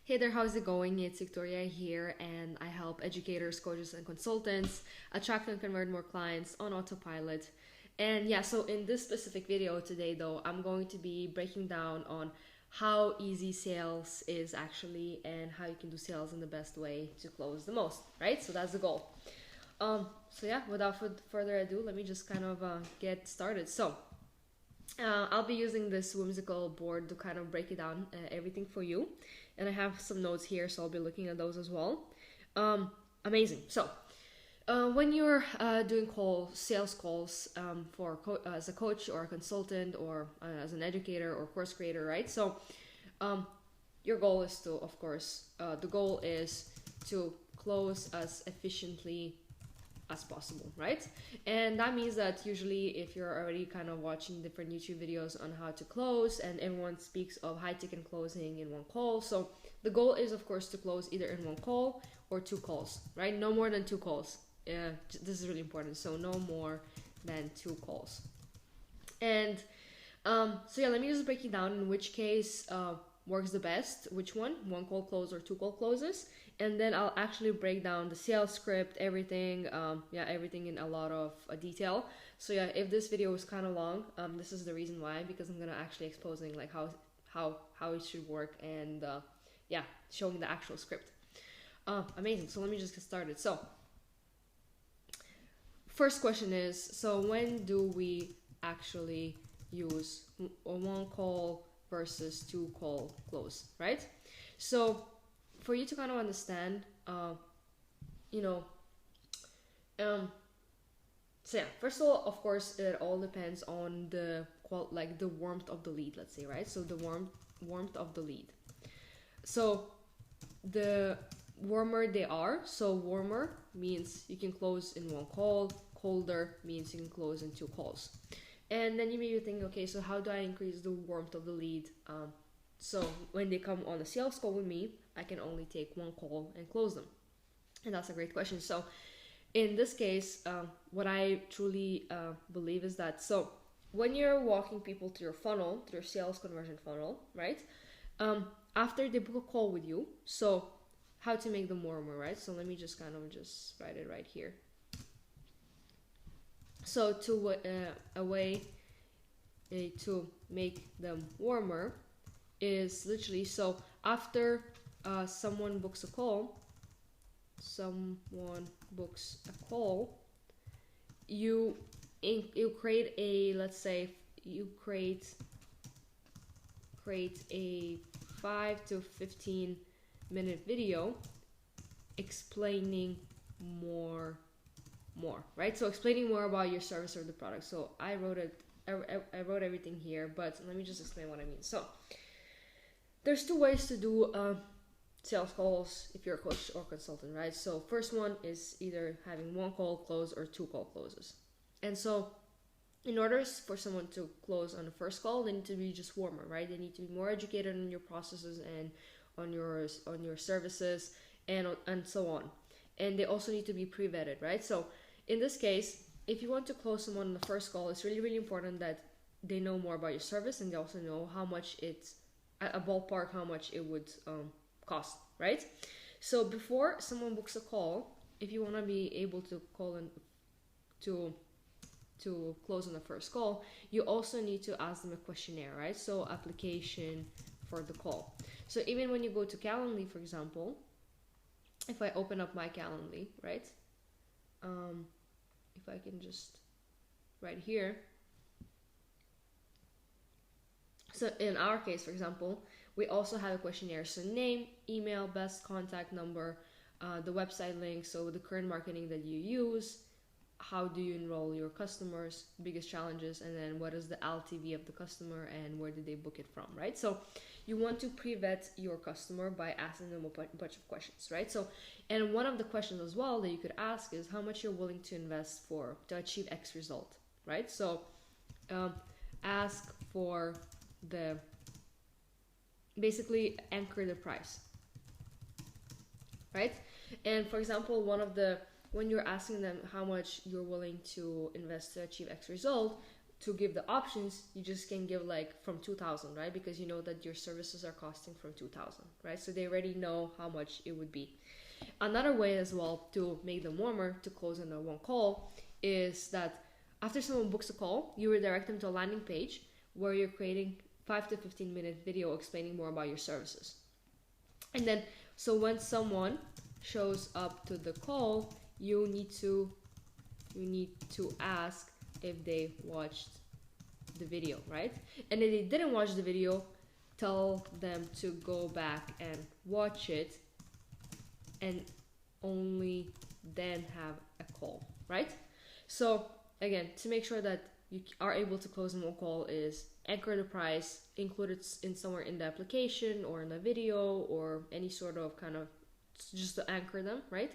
Hey there, how's it going? It's Victoria here, and I help educators, coaches, and consultants attract and convert more clients on autopilot. And yeah, so in this specific video today, though, I'm going to be breaking down on how easy sales is actually and how you can do sales in the best way to close the most, right? So that's the goal. So yeah, without further ado, let me just kind of get started. I'll be using this whimsical board to kind of break it down everything for you, and I have some notes here, so I'll be looking at those as well. Amazing. When you're doing sales calls as a coach or a consultant or as an educator or course creator, right? Um, your goal is to, of course, the goal is to close as efficiently as possible, right? And that means that usually if you're already kind of watching different YouTube videos on how to close, and everyone speaks of high ticket closing in one call, so the goal is of course to close either in one call or two calls, right? No more than two calls. This is really important. So no more than two calls. And so yeah, let me just break it down in which case works the best, which one call close or two call closes, and then I'll actually break down the sales script, everything, everything in a lot of detail. So yeah, if this video is kind of long, this is the reason why, because I'm gonna actually exposing like how it should work, and showing the actual script. Amazing. So let me just get started. So first question is, so when do we actually use a one call versus two call close, right? So for you to kind of understand, you know, so yeah, first of all, of course, it all depends on the the warmth of the lead, let's say, right? So the warmth of the lead. So the warmer they are, so warmer means you can close in one call, colder means you can close in two calls. And then you may be thinking, okay, so how do I increase the warmth of the lead? So when they come on a sales call with me, I can only take one call and close them. And that's a great question. So in this case, what I truly believe is that, so when you're walking people through your funnel, through your sales conversion funnel, right? After they book a call with you, so how to make them warmer, right? So let me just kind of just write it right here. So a way to make them warmer is literally, so after someone books a call, you create a, let's say you create a 5 to 15 minute video explaining more, right? So explaining more about your service or the product. So I wrote everything here, but let me just explain what I mean. So there's two ways to do sales calls if you're a coach or consultant, right? So first one is either having one call close or two call closes. And so in order for someone to close on the first call, they need to be just warmer, right? They need to be more educated on your processes and on your services and so on. And they also need to be pre-vetted, right? So in this case, if you want to close someone on the first call, it's really, really important that they know more about your service, and they also know how much it's, a ballpark, how much it would cost, right? So before someone books a call, if you want to be able to call and to close on the first call, you also need to ask them a questionnaire, right? So application for the call. So even when you go to Calendly, for example, if I open up my Calendly, right? If I can just right here. So in our case, for example, we also have a questionnaire. So name, email, best contact number, the website link, so the current marketing that you use, how do you enroll your customers, biggest challenges, and then what is the LTV of the customer and where did they book it from, right? So you want to pre-vet your customer by asking them a bunch of questions, right? So, and one of the questions as well that you could ask is how much you're willing to invest to achieve X result, right? So ask for basically anchor the price, right? And for example, when you're asking them how much you're willing to invest to achieve X result, to give the options, you just can give like from 2000, right? Because you know that your services are costing from 2000, right? So they already know how much it would be. Another way as well to make them warmer to close in a one call is that after someone books a call, you redirect them to a landing page where you're creating 5 to 15-minute video explaining more about your services. And then, so when someone shows up to the call, you need to ask if they watched the video, right? And if they didn't watch the video, tell them to go back and watch it, and only then have a call, right? So again, to make sure that you are able to close in one call is anchor the price, include it in somewhere in the application or in a video or any sort of kind of just to anchor them, right?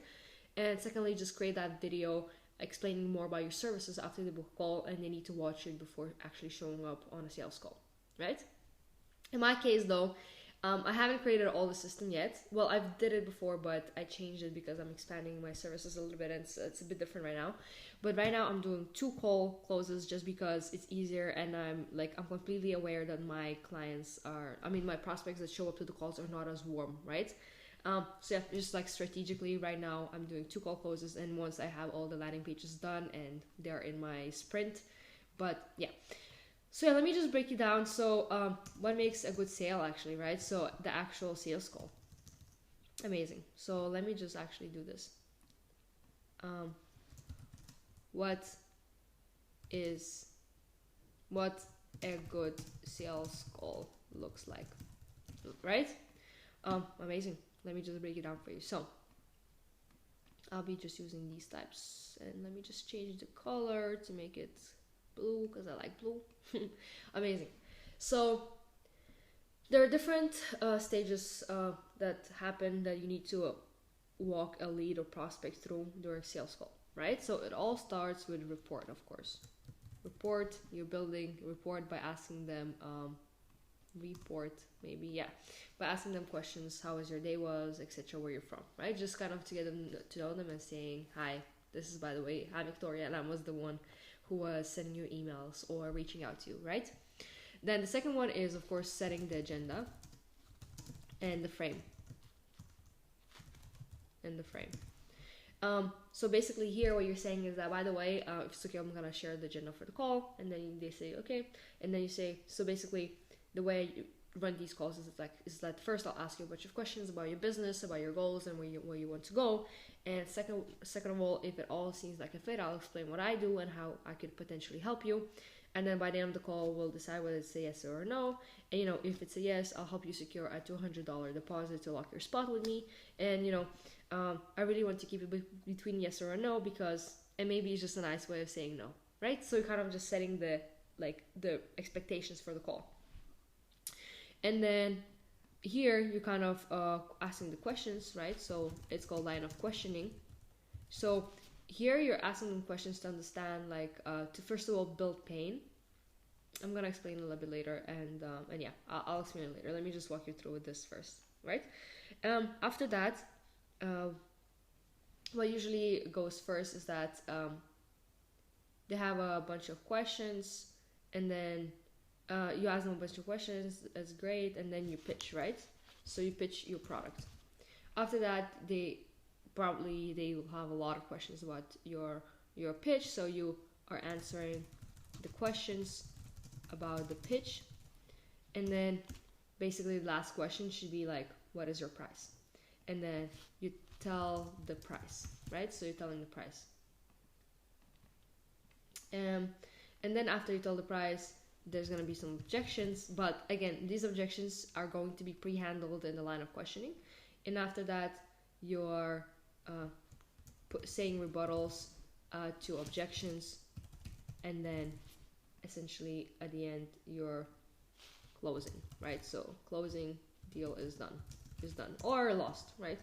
And secondly, just create that video explaining more about your services after the book call, and they need to watch it before actually showing up on a sales call, right? In my case though, I haven't created all the system yet. Well, I've did it before, but I changed it because I'm expanding my services a little bit, and it's a bit different right now. But right now I'm doing 2 call closes just because it's easier, and I'm completely aware that my my prospects that show up to the calls are not as warm, right? So yeah, just like strategically right now I'm doing 2 call closes, and once I have all the landing pages done and they're in my sprint. But yeah. So yeah, let me just break it down. So what makes a good sale actually, right? So the actual sales call. Amazing. So let me just actually do this. What a good sales call looks like, right? Amazing. Let me just break it down for you. So I'll be just using these types, and let me just change the color to make it blue because I like blue. Amazing. So there are different stages that happen that you need to walk a lead or prospect through during sales call, right? So it all starts with report, of course. Report, you're building report by asking them by asking them questions, how was your day was, etc., where you're from, right? Just kind of to get them to know them and saying, hi, this is, by the way, I'm Victoria, and I was the one who was sending you emails or reaching out to you, right? Then the second one is, of course, setting the agenda and the frame. So basically here what you're saying is that, by the way, if it's okay, I'm going to share the agenda for the call, and then they say, okay, and then you say, so basically the way you run these calls is that first I'll ask you a bunch of questions about your business, about your goals, and where you want to go. And second of all, if it all seems like a fit, I'll explain what I do and how I could potentially help you. And then by the end of the call, we'll decide whether it's a yes or a no. And if it's a yes, I'll help you secure a $200 deposit to lock your spot with me. And I really want to keep it between yes or a no, because and maybe it's just a nice way of saying no, right? So you're kind of just setting the expectations for the call. And then here you're kind of asking the questions, right? So it's called line of questioning. So here you're asking them questions to understand, to first of all build pain. I'm gonna explain a little bit later, and yeah, I'll explain it later. Let me just walk you through this first, right? After that, what usually goes first is that they have a bunch of questions, and then you ask them a bunch of questions. That's great, and then you pitch, right? So you pitch your product. After that, they will have a lot of questions about your pitch, so you are answering the questions about the pitch, and then basically the last question should be like, what is your price? And then you tell the price, right? So you're telling the price, and then after you tell the price, there's going to be some objections, but again, these objections are going to be pre-handled in the line of questioning. And after that, you're saying rebuttals to objections, and then essentially at the end you're closing, right? So closing, deal is done or lost, right?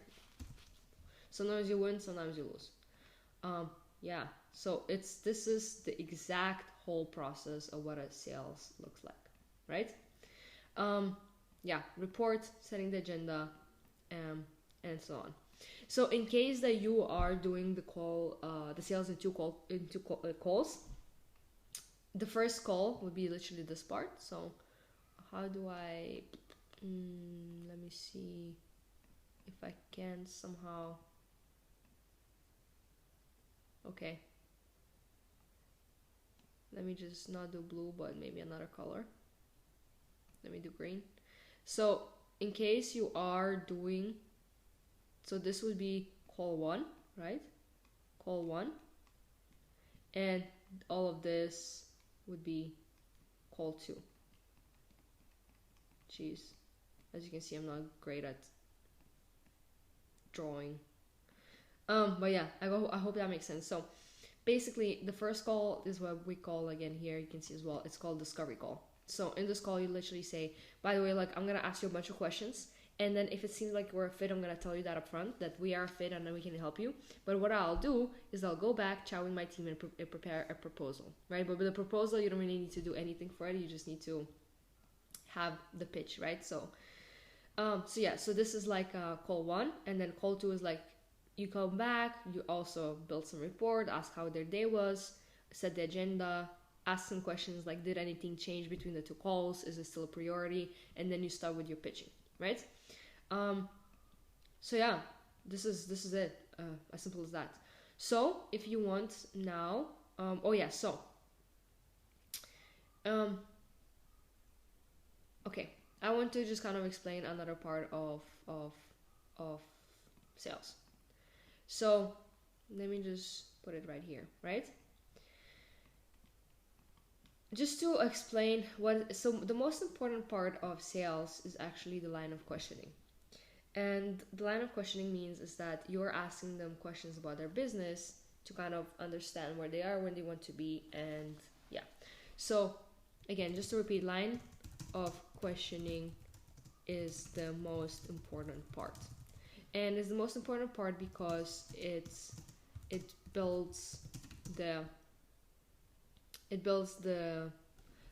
Sometimes you win, sometimes you lose. Yeah, so this is the exact whole process of what a sales looks like, right? Yeah, report, setting the agenda, and so on. So in case that you are doing the call, the sales in two calls, the first call would be literally this part. So how do I, let me see if I can somehow, okay, let me just not do blue, but maybe another color. Let me do green. So in case you are doing, so this would be call 1, right? Call 1. And all of this would be call 2. Jeez. As you can see, I'm not great at drawing. But yeah, I hope that makes sense. So basically, the first call is what we call, again here, you can see as well, it's called discovery call. So in this call, you literally say, by the way, like, I'm gonna ask you a bunch of questions, and then if it seems like we're a fit, I'm gonna tell you that up front, that we are a fit and then we can help you. But what I'll do is I'll go back, chat with my team, and prepare a proposal, right? But with the proposal, you don't really need to do anything for it. You just need to have the pitch, right? So yeah, so this is like call 1, and then call 2 is like, you come back, you also build some report, ask how their day was, set the agenda, ask some questions like, did anything change between the 2 calls? Is it still a priority? And then you start with your pitching, right? So yeah, this is it, as simple as that. So if you want now, okay, I want to just kind of explain another part of sales. So let me just put it right here, right? Just to explain so the most important part of sales is actually the line of questioning. And the line of questioning means is that you're asking them questions about their business to kind of understand where they are, where they want to be, and yeah. So again, just to repeat, line of questioning is the most important part. And it's the most important part because it builds the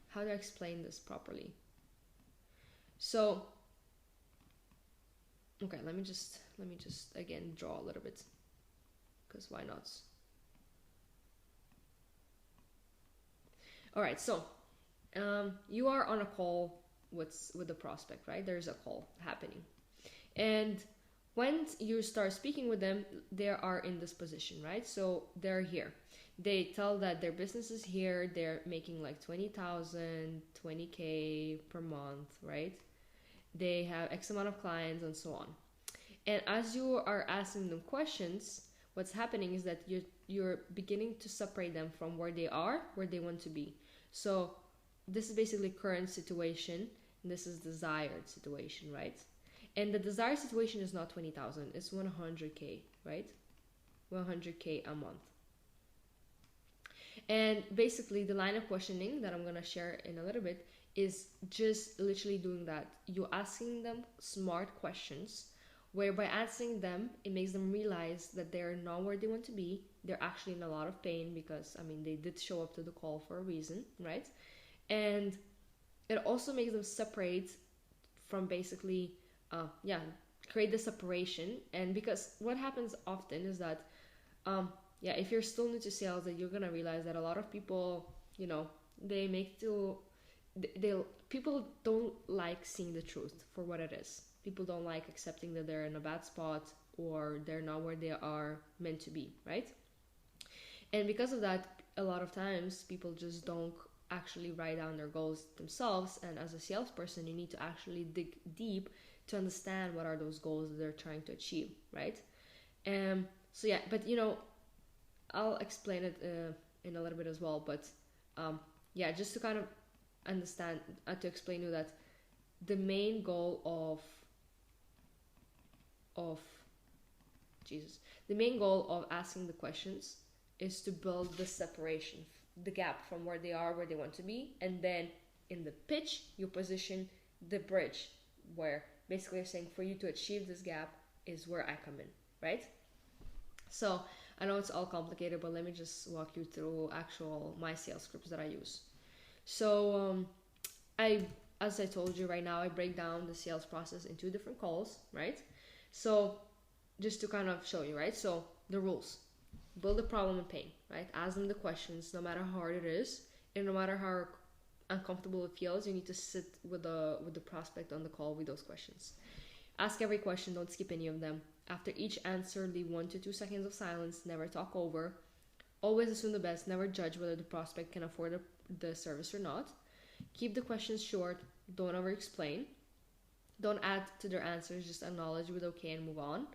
how do I explain this properly? So okay, let me just again draw a little bit, because why not? All right, so you are on a call with the prospect, right? There's a call happening, and when you start speaking with them, they are in this position, right? So they're here. They tell that their business is here. They're making like 20,000, 20K per month, right? They have X amount of clients and so on. And as you are asking them questions, what's happening is that you're beginning to separate them from where they are, where they want to be. So this is basically current situation, and this is desired situation, right? And the desired situation is not 20,000, it's 100K, right? 100K a month. And basically the line of questioning that I'm going to share in a little bit is just literally doing that. You're asking them smart questions, where by answering them, it makes them realize that they're not where they want to be. They're actually in a lot of pain because, I mean, they did show up to the call for a reason, right? And it also makes them separate from basically, create the separation. And because what happens often is that, if you're still new to sales, that you're gonna realize that a lot of people, people don't like seeing the truth for what it is. People don't like accepting that they're in a bad spot or they're not where they are meant to be, right? And because of that, a lot of times people just don't actually write down their goals themselves. And as a salesperson, you need to actually dig deep to understand what are those goals that they're trying to achieve, right? But I'll explain it in a little bit as well. But just to kind of understand, to explain to you that the main goal the main goal of asking the questions is to build the separation, the gap from where they are, where they want to be, and then in the pitch, you position the bridge, where basically you're saying, for you to achieve this gap is where I come in, right? So I know it's all complicated, but let me just walk you through my sales scripts that I use. So as I told you right now, I break down the sales process in 2 different calls, right? So just to kind of show you, right? So the rules: build a problem and pain, right? Ask them the questions, no matter how hard it is. and no matter how uncomfortable it feels, you need to sit with the prospect on the call with those questions. Ask every question, don't skip any of them. After each answer, leave 1 to 2 seconds of silence, never talk over. Always assume the best, never judge whether the prospect can afford the service or not. Keep the questions short, don't over explain. Don't add to their answers, just acknowledge with okay and move on.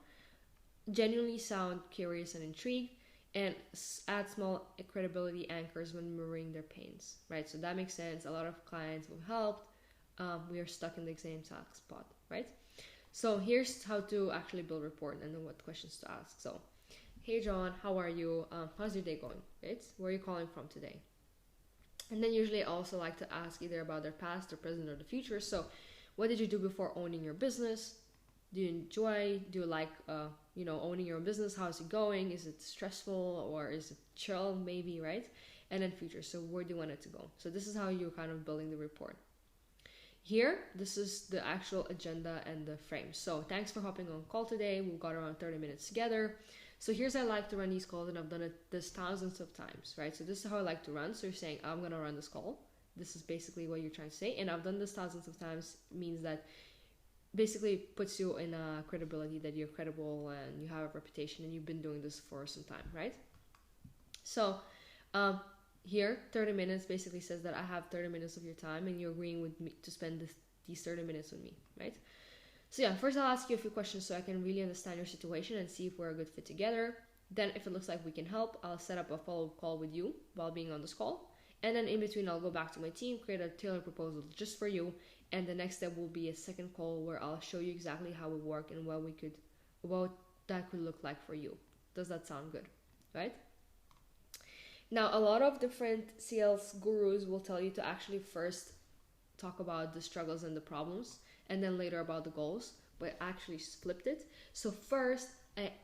Genuinely sound curious and intrigued, and add small credibility anchors when mirroring their pains, right? So that makes sense. A lot of clients we've helped, we are stuck in the same exact spot, right? So here's how to actually build rapport and then what questions to ask. So, hey John, how are you? How's your day going? Right? Where are you calling from today? And then usually I also like to ask either about their past, their present, or the future. So, what did you do before owning your business? Do you enjoy? Do you like, owning your own business? How's it going? Is it stressful or is it chill? Maybe, right? And then future. So, where do you want it to go? So, this is how you're kind of building the rapport. Here, this is the actual agenda and the frame. So thanks for hopping on call today. We've got around 30 minutes together. So here's how I like to run these calls, and I've done it this thousands of times, right? So this is how I like to run. So you're saying, I'm going to run this call. This is basically what you're trying to say. And I've done this thousands of times means that basically puts you in a credibility that you're credible and you have a reputation and you've been doing this for some time, right? So, here 30 minutes basically says that I have 30 minutes of your time and you're agreeing with me to spend these 30 minutes with me, right? So yeah, first I'll ask you a few questions so I can really understand your situation and see if we're a good fit together. Then if it looks like we can help, I'll set up a follow-up call with you while being on this call, and then in between I'll go back to my team, create a tailored proposal just for you, and the next step will be a second call where I'll show you exactly how it works and what that could look like for you. Does that sound good, right? Now, a lot of different sales gurus will tell you to actually first talk about the struggles and the problems, and then later about the goals, but I actually flipped it. So first,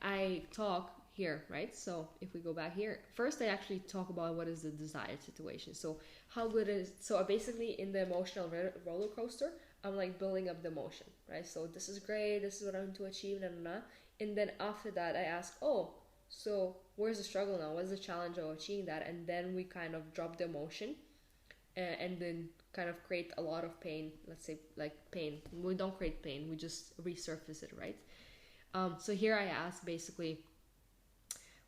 I talk here, right? So if we go back here, first I actually talk about what is the desired situation. So how good is, so basically in the emotional roller coaster, I'm like building up the emotion, right? So this is great, this is what I'm to achieve, and then after that I ask, so where's the struggle now? What's the challenge of achieving that? And then we kind of drop the emotion and then kind of create a lot of pain. Let's say like pain. We don't create pain. We just resurface it, right? So here I ask basically,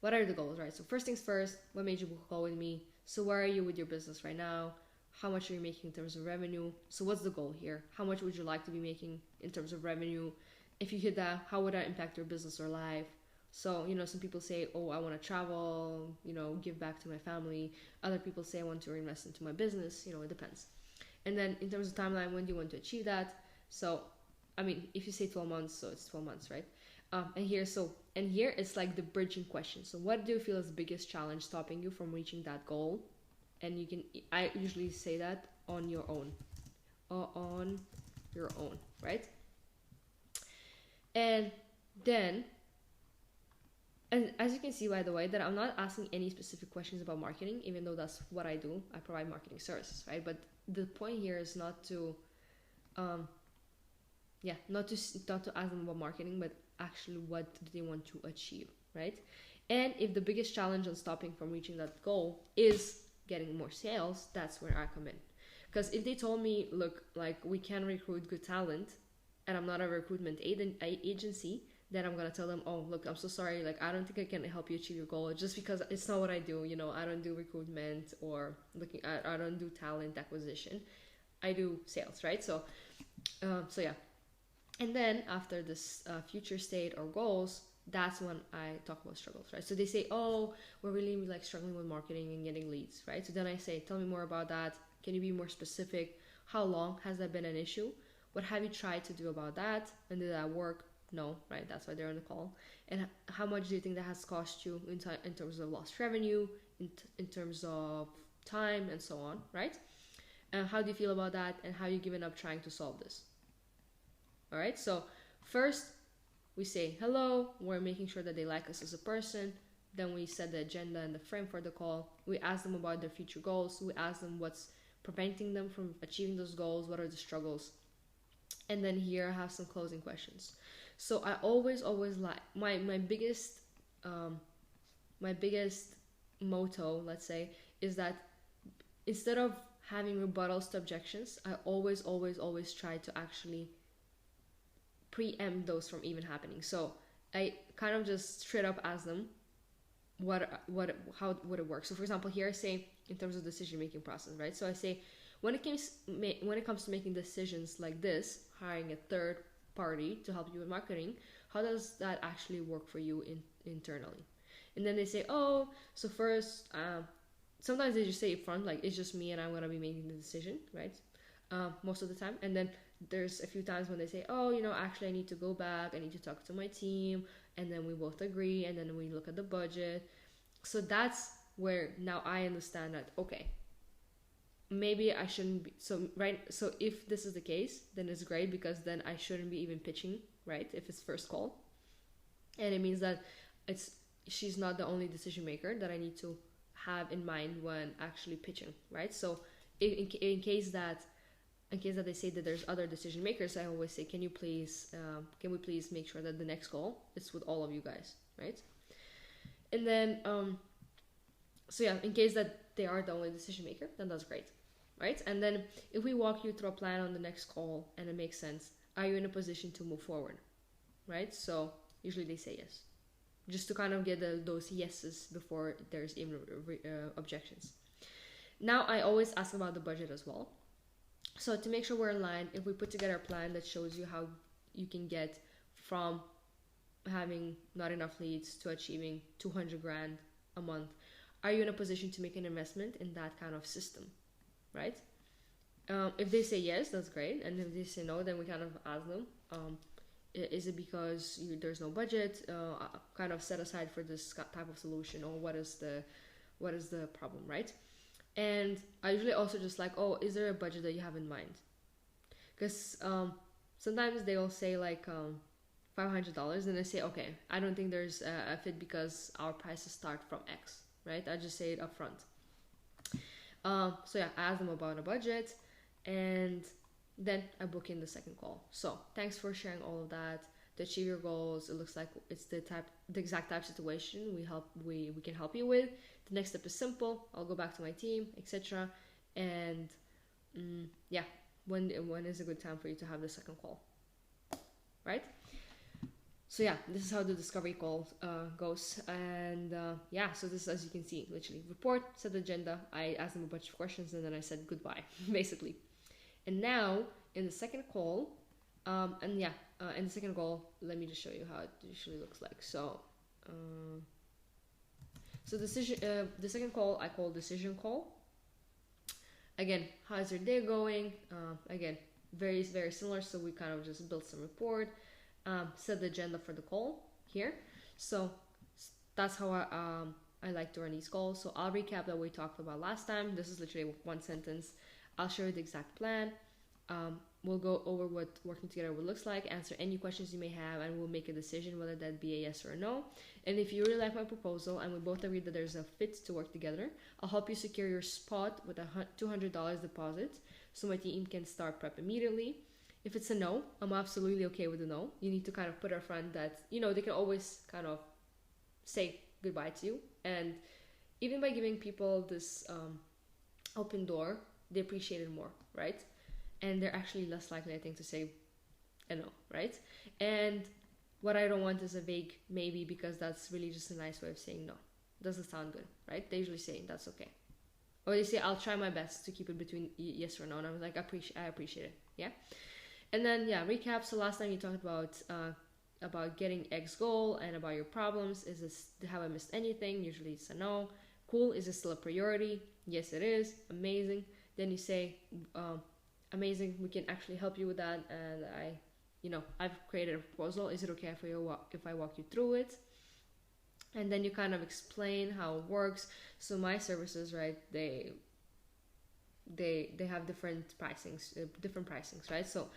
what are the goals, right? So first things first, what made you book a call with me? So where are you with your business right now? How much are you making in terms of revenue? So what's the goal here? How much would you like to be making in terms of revenue? If you hit that, how would that impact your business or life? So, some people say, I want to travel, give back to my family. Other people say I want to invest into my business, it depends. And then in terms of timeline, when do you want to achieve that? So, if you say 12 months, so it's 12 months, right? And here it's like the bridging question. So what do you feel is the biggest challenge stopping you from reaching that goal? And I usually say that on your own, right? And then, and as you can see, by the way, that I'm not asking any specific questions about marketing, even though that's what I do. I provide marketing services, right? But the point here is not to not to ask them about marketing, but actually what do they want to achieve, right? And if the biggest challenge on stopping from reaching that goal is getting more sales, that's where I come in. Because if they told me, look, like we can recruit good talent, and I'm not a recruitment agency, then I'm gonna tell them, look, I'm so sorry, like I don't think I can help you achieve your goal, just because it's not what I do. I don't do recruitment or I don't do talent acquisition. I do sales, right? So yeah. And then after this future state or goals, that's when I talk about struggles, right? So they say, we're really like struggling with marketing and getting leads, right? So then I say, tell me more about that. Can you be more specific? How long has that been an issue? What have you tried to do about that? And did that work? No, right? That's why they're on the call. And how much do you think that has cost you in terms of lost revenue, in terms of time, and so on, right? And how do you feel about that? And how you given up trying to solve this? All right. So first we say hello. We're making sure that they like us as a person. Then we set the agenda and the frame for the call. We ask them about their future goals. We ask them what's preventing them from achieving those goals. What are the struggles? And then here I have some closing questions. So I always like my biggest motto, let's say, is that instead of having rebuttals to objections, I always try to actually preempt those from even happening. So I kind of just straight up ask them how would it work. So for example, here I say in terms of decision making process, right? So I say when it comes to making decisions like this, hiring a third party to help you with marketing, how does that actually work for you internally? And then they say, oh, so first, sometimes they just say up front, like, it's just me and I'm gonna be making the decision, right? Most of the time. And then there's a few times when they say, oh, actually I need to go back, I need to talk to my team, and then we both agree, and then we look at the budget. So that's where now I understand that, okay, maybe I shouldn't be so if this is the case, then it's great, because then I shouldn't be even pitching, right? If it's first call. And it means that she's not the only decision maker that I need to have in mind when actually pitching, right? So in case that they say that there's other decision makers, I always say, can we please make sure that the next call is with all of you guys, right? And then so yeah, in case that they are the only decision maker, then that's great, right? And then if we walk you through a plan on the next call and it makes sense, are you in a position to move forward, right? So usually they say yes, just to kind of get those yeses before there's even objections. Now I always ask about the budget as well. So to make sure we're aligned, if we put together a plan that shows you how you can get from having not enough leads to achieving 200 grand a month, are you in a position to make an investment in that kind of system, right? If they say yes, that's great. And if they say no, then we kind of ask them, is it because there's no budget kind of set aside for this type of solution, or what is the problem, right? And I usually also just like, oh, is there a budget that you have in mind? Because sometimes they will say like $500, and I say, okay, I don't think there's a fit because our prices start from X, right? I just say it up front. So yeah, I ask them about a budget, and then I book in the second call. So thanks for sharing all of that. To achieve your goals, it looks like it's the exact type of situation we can help you with. The next step is simple. I'll go back to my team, etc. And yeah, when is a good time for you to have the second call, right? So yeah, this is how the discovery call goes. And yeah, so this is, as you can see, literally report, set the agenda. I asked them a bunch of questions, and then I said goodbye, basically. And now in the second call, in the second call, let me just show you how it usually looks like. So the second call I call decision call. Again, how's your day going? Again, very, very similar. So we kind of just built some report, set the agenda for the call here. So that's how I like to run these calls. So I'll recap that we talked about last time. This is literally one sentence. I'll show you the exact plan. We'll go over what working together would looks like, answer any questions you may have, and we'll make a decision whether that be a yes or a no. And if you really like my proposal and we both agree that there's a fit to work together, I'll help you secure your spot with a $200 deposit so my team can start prep immediately. If it's a no, I'm absolutely okay with a no. You need to kind of put up front that, they can always kind of say goodbye to you. And even by giving people this open door, they appreciate it more, right? And they're actually less likely, I think, to say a no, right? And what I don't want is a vague maybe, because that's really just a nice way of saying no. Doesn't sound good, right? They usually say that's okay. Or they say, I'll try my best to keep it between yes or no. And I'm like, I appreciate it, yeah? And then, yeah, recap. So last time you talked about getting X goal and about your problems. Have I missed anything? Usually it's a no. Cool, is it still a priority? Yes, it is. Amazing. Then you say, amazing, we can actually help you with that, and I've created a proposal. Is it okay if I walk you through it? And then you kind of explain how it works. So my services, right, they have different pricings, right? So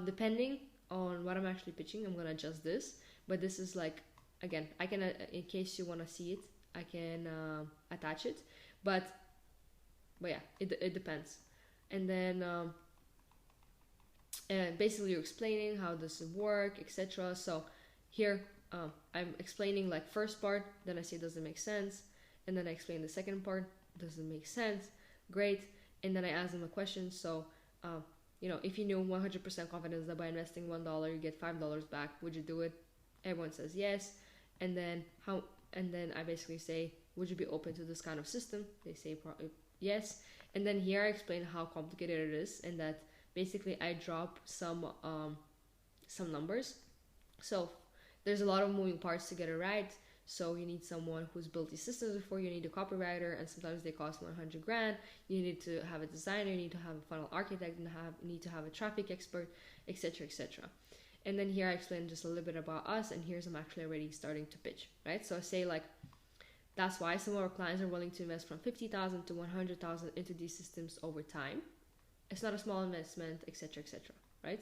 depending on what I'm actually pitching, I'm gonna adjust this. But this is like, again, I can in case you want to see it, I can attach it. But yeah, it depends. And then basically you're explaining how this would work, etc. So here I'm explaining like first part, then I say does it make sense, and then I explain the second part, does it make sense, great. And then I ask them a question. So, you know, if you knew 100% confidence that by investing $1 you get $5 back, would you do it? Everyone says yes. And then and then I basically say, would you be open to this kind of system? They say probably yes. And then here I explain how complicated it is, and that basically I drop some numbers. So there's a lot of moving parts to get it right. So you need someone who's built these systems before. You need a copywriter, and sometimes they cost 100 grand. You need to have a designer. You need to have a funnel architect, and you need to have a traffic expert, etc., etc. And then here I explain just a little bit about us, and here's I'm actually already starting to pitch, right? So I say like, that's why some of our clients are willing to invest from 50,000 to 100,000 into these systems over time. It's not a small investment, etc., etc., right?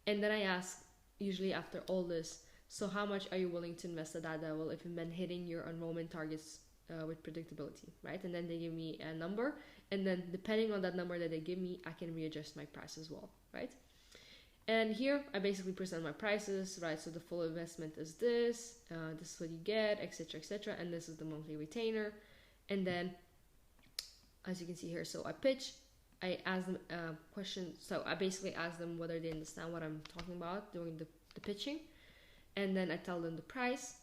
And then I ask, usually after all this, so how much are you willing to invest at that level if you've been hitting your enrollment targets with predictability, right? And then they give me a number, and then depending on that number that they give me, I can readjust my price as well, right? And here I basically present my prices, right? So the full investment is this is what you get, etc., etc., and this is the monthly retainer. And then, as you can see here, so I pitch, I ask them questions. So I basically ask them whether they understand what I'm talking about during the pitching, and then I tell them the price,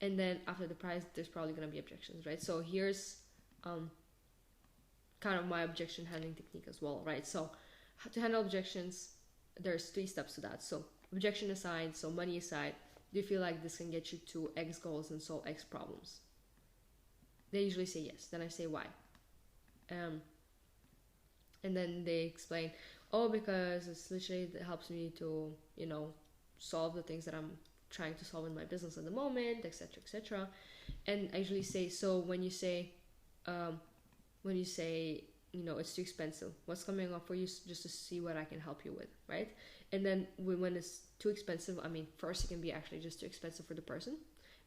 and then after the price, there's probably gonna be objections, right? So here's kind of my objection handling technique as well, right? So to handle objections, there's 3 steps to that. So objection aside, so money aside, do you feel like this can get you to X goals and solve X problems? They usually say yes. Then I say why. And then they explain, oh, because it's literally, it helps me to, you know, solve the things that I'm trying to solve in my business at the moment, etc., etc. And I usually say, so when you say, you know, it's too expensive, what's coming up for you, just to see what I can help you with, right? And then when it's too expensive, I mean, first it can be actually just too expensive for the person,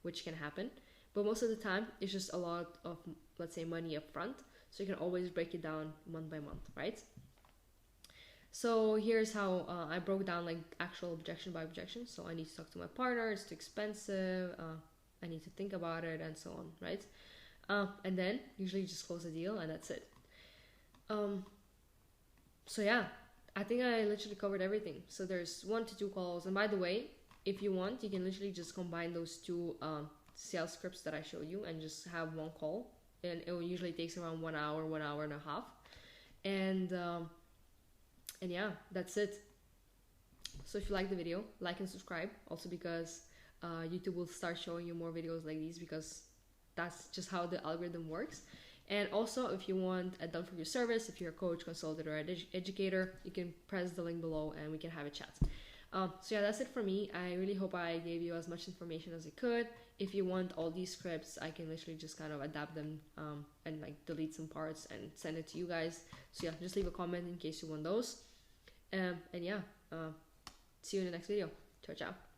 which can happen, but most of the time it's just a lot of, let's say, money up front, so you can always break it down month by month, right? So here's how I broke down like actual objection by objection. So I need to talk to my partner, it's too expensive, I need to think about it, and so on, right? And then usually just close the deal, and that's it. So yeah, I think I literally covered everything. So there's 1 to 2 calls, and by the way, if you want, you can literally just combine those 2 sales scripts that I showed you and just have 1 call, and it usually takes around 1 hour, 1 hour and a half, and yeah, that's it. So if you like the video, like and subscribe, also because YouTube will start showing you more videos like these, because that's just how the algorithm works. And also, if you want a done for you service, if you're a coach, consultant, or an educator, you can press the link below and we can have a chat. So yeah, that's it for me. I really hope I gave you as much information as I could. If you want all these scripts, I can literally just kind of adapt them and like delete some parts and send it to you guys. So yeah, just leave a comment in case you want those. And yeah, see you in the next video. Ciao, ciao.